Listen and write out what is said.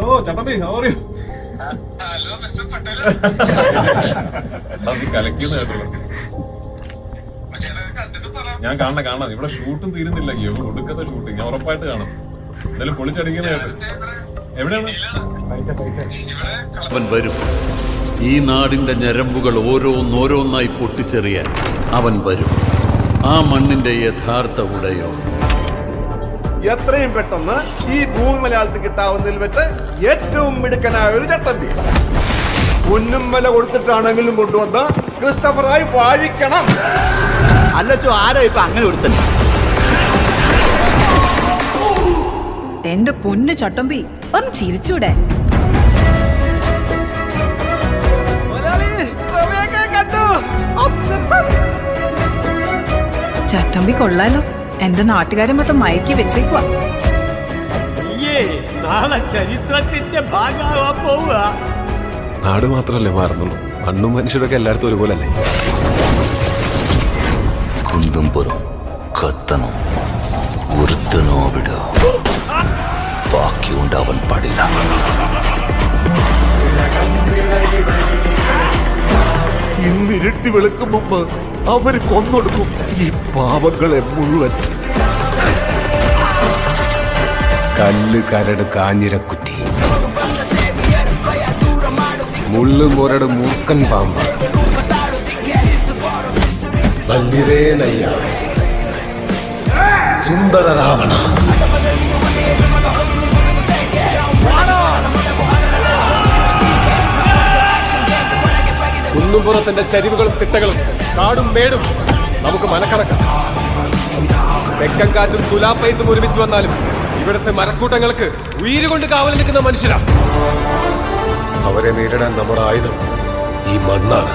Oh, Chattambi, how are you? Hello, Mr. Patel. കലക്കുന്ന കേട്ടുള്ളൂ. ഞാൻ കാണണം ഇവിടെ ഷൂട്ടും തീരുന്നില്ല. ഒടുക്കത്തെ ഷൂട്ടിങ് ഞാൻ ഉറപ്പായിട്ട് കാണും. എന്തായാലും പൊളിച്ചടിക്കുന്ന കേട്ട്. എവിടെയാണ്? അവൻ വരും. ഈ നാടിന്റെ ഞരമ്പുകൾ ഓരോന്നോരോന്നായി പൊട്ടിച്ചെറിയാൻ അവൻ വരും. ആ മണ്ണിന്റെ യഥാർത്ഥ ഉടയോ. എത്രയും പെട്ടെന്ന് ഈ ഭൂമി മലയാളത്തിൽ കിട്ടാവുന്നതിൽ വെച്ച് ഏറ്റവും മിടുക്കനായ ഒരു ചട്ടമ്പി പൊന്നും വില കൊടുത്തിട്ടാണെങ്കിലും കൊണ്ടുവന്ന് ക്രിസ്റ്റഫറായി വാഴിക്കണം. അല്ലച്ചോ ആരോ ഇപ്പൊ അങ്ങനെ കൊടുത്തല്ലേ. എന്റെ പൊന്നു ചട്ടമ്പി ഒന്ന് ചിരിച്ചൂടെ? ചട്ടമ്പി കൊള്ളാലോ. എന്റെ നാട്ടുകാരെ മൊത്തം മയക്കി വെച്ചേക്കുവാ. നാളെ ചരിത്രത്തിന്റെ ഭാഗമാവാൻ പോവുക. നാട് മാത്രല്ലേ മാറുന്നുള്ളൂ, മണ്ണും മനുഷ്യരൊക്കെ എല്ലായിടത്തും ഒരുപോലല്ലേ. കുന്തുംപുറം കത്തണം, ഒരുത്തനോ വിട ബാക്കി ഉണ്ടാവാൻ പാടില്ല. ഇന്ന് ഇരുട്ടി വെളുക്കും മുമ്പ് അവര് കൊന്നൊടുക്കും ഈ പാവങ്ങളെ മുഴുവൻ. കല്ല് കരട് കാഞ്ഞിരക്കുറ്റി, മുള്ളു മുരട് മൂർക്കൻ പാമ്പ്, വല്ലിരേ നയ്യ, സുന്ദര രാവണ. കുന്നുംപുറത്തിന്റെ ചരിവുകളും തിട്ടകളും കാടും മേടും നമുക്ക് മനക്കണക്കാം. തെക്കൻ കാറ്റും തുലാപ്പയത്തും ഒരുമിച്ച് വന്നാലും ഇവിടുത്തെ മരക്കൂട്ടങ്ങൾക്ക് ഉയരുകൊണ്ട് കാവൽ നിൽക്കുന്ന മനുഷ്യരാ. അവരെ നേരിടാൻ നമ്മുടെ ആയുധം ഈ മണ്ണാണ്.